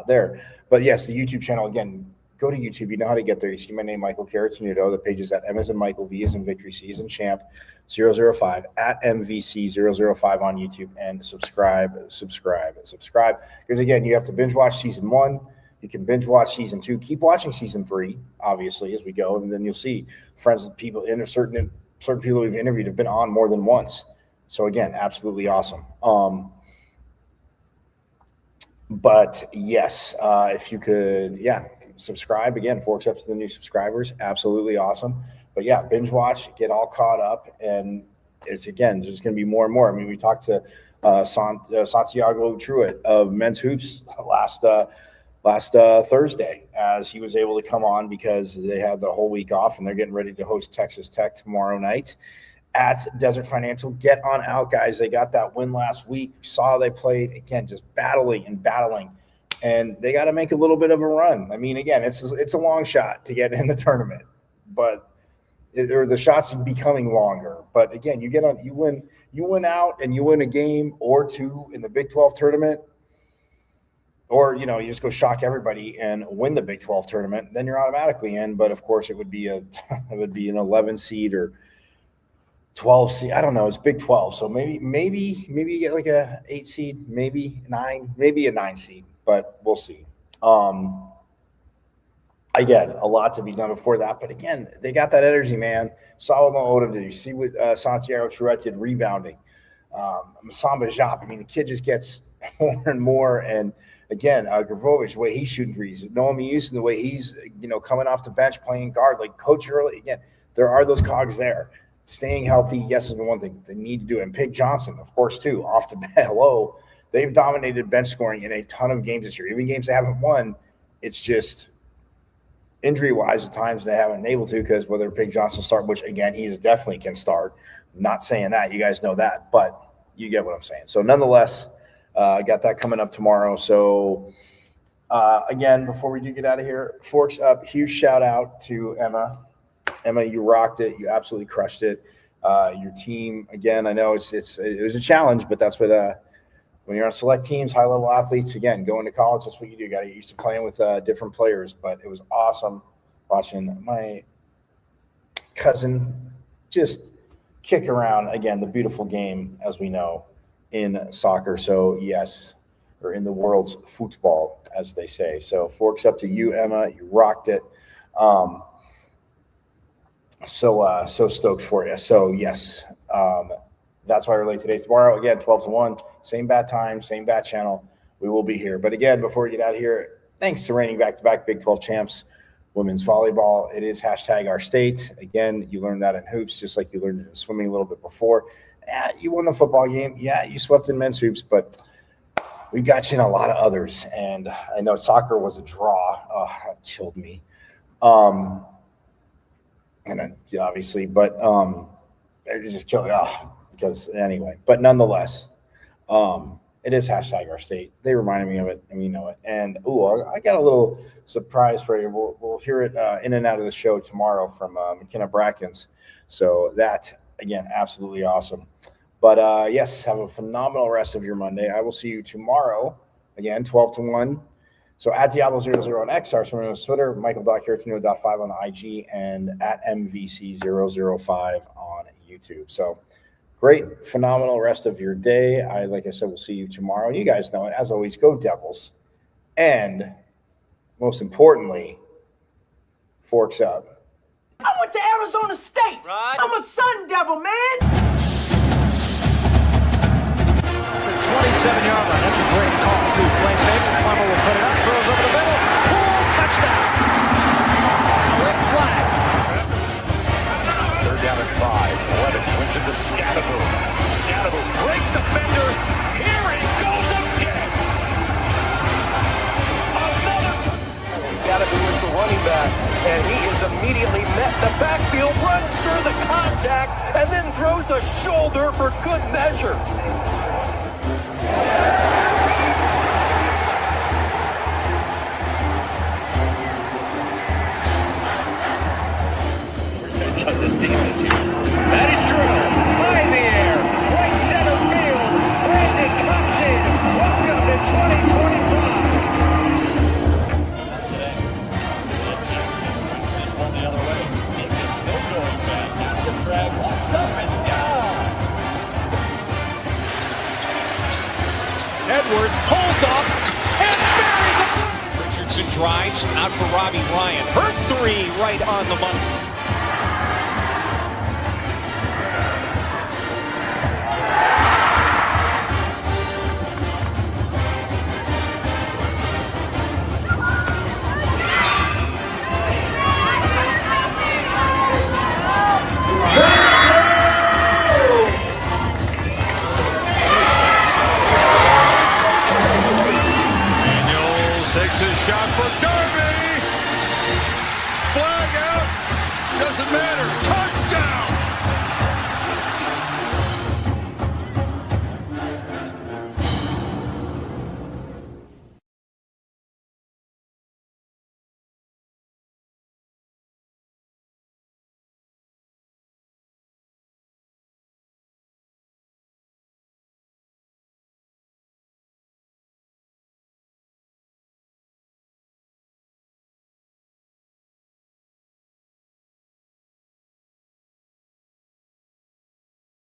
there. But yes, the YouTube channel, again, go to YouTube. You know how to get there. You see my name, Michael Caratuno. The page is at M as in Michael, V as in Victory, C as in Champ, 005, at MVC005 on YouTube, and subscribe. Because again, you have to binge watch season 1. You can binge watch season 2. Keep watching season 3, obviously, as we go, and then you'll see friends of people in certain people we've interviewed have been on more than once. So again, absolutely awesome. But yes, if you could, subscribe again. 4 steps to the new subscribers, absolutely awesome. But yeah, binge watch, get all caught up, and it's again just going to be more and more. I mean, we talked to Santiago Truitt of Men's Hoops last Thursday, as he was able to come on because they had the whole week off and they're getting ready to host Texas Tech tomorrow night at Desert Financial. Get on out, guys. They got that win last week. Saw they played, again, just battling, and they got to make a little bit of a run. I mean, again, it's a long shot to get in the tournament, but or the shots are becoming longer. But again, you win out and you win a game or two in the Big 12 tournament, or you just go shock everybody and win the Big 12 tournament, then you're automatically in. But of course, it would be an 11 seed or 12 seed. I don't know. It's Big 12, so maybe you get like a 8 seed, maybe a 9 seed, but we'll see. Again, a lot to be done before that, but again, they got that energy, man. Solomon Odom, did you see what Santiago Truett did rebounding? Masamba Jop, I mean, the kid just gets more and more. And again, Gravovich, the way he's shooting threes, Noam Houston, the way he's coming off the bench playing guard, like Coach Early. Again, there are those cogs there. Staying healthy, yes, has been one thing. They need to do it. And Pig Johnson, of course, too, off the bat. Hello, they've dominated bench scoring in a ton of games this year. Even games they haven't won, it's just injury-wise at times they haven't been able to, because whether Pig Johnson start, which again he definitely can start. I'm not saying that, you guys know that, but you get what I'm saying. So nonetheless, I got that coming up tomorrow. So again, before we do get out of here, Forks Up, huge shout out to Emma. Emma, you rocked it. You absolutely crushed it. Your team, again, I know it was a challenge, but that's what when you're on select teams, high-level athletes, again, going to college, that's what you do. You got to get used to playing with different players. But it was awesome watching my cousin just kick around, again, the beautiful game, as we know, in soccer. So, yes, or in the world's football, as they say. So, Forks Up to you, Emma. You rocked it. So stoked for you. So, yes, that's why we're late today. Tomorrow, again, 12 to 1, same bat time, same bat channel. We will be here. But again, before we get out of here, thanks to reigning back-to-back Big 12 champs, women's volleyball. It is #OurState. Again, you learned that in hoops, just like you learned it in swimming a little bit before. Yeah, you won the football game. Yeah, you swept in men's hoops, but we got you in a lot of others. And I know soccer was a draw. Oh, that killed me. And obviously, but it just killed me. Because anyway, but nonetheless, it is #OurState. They reminded me of it, and we know it. And I got a little surprise for you. We'll hear it in and out of the show tomorrow from McKenna Brackens. So that, again, absolutely awesome. But yes, have a phenomenal rest of your Monday. I will see you tomorrow, again, 12 to 1. So at Diablo00 on X, on Twitter, Michael.Caratino.5 on the IG, and at MVC005 on YouTube. So great, phenomenal rest of your day. Like I said, we'll see you tomorrow. You guys know it. As always, go Devils. And most importantly, Forks Up. I went to Arizona State. Right. I'm a Sun Devil, man. 27-yard line. That's a great call. Blake Baker, Farmer will put it up, throws over the middle. Pull, touchdown. Quick flag. 3rd down and 5. Levis swings it to Scatterbo. Scatterbo breaks defenders. Here he goes again. Another. Scatterbo is the running back, and he is immediately met in the backfield, runs through the contact, and then throws a shoulder for good measure. On this team this year. That is true. High in the air. Right center field. Brandon Compton. Welcome to 2025. Not today. This one the other way. He gets no going back. After the drag. Walks up and down. Edwards pulls off and buries it. Richardson drives out for Robbie Ryan. Hurt 3 right on the money. Takes his shot for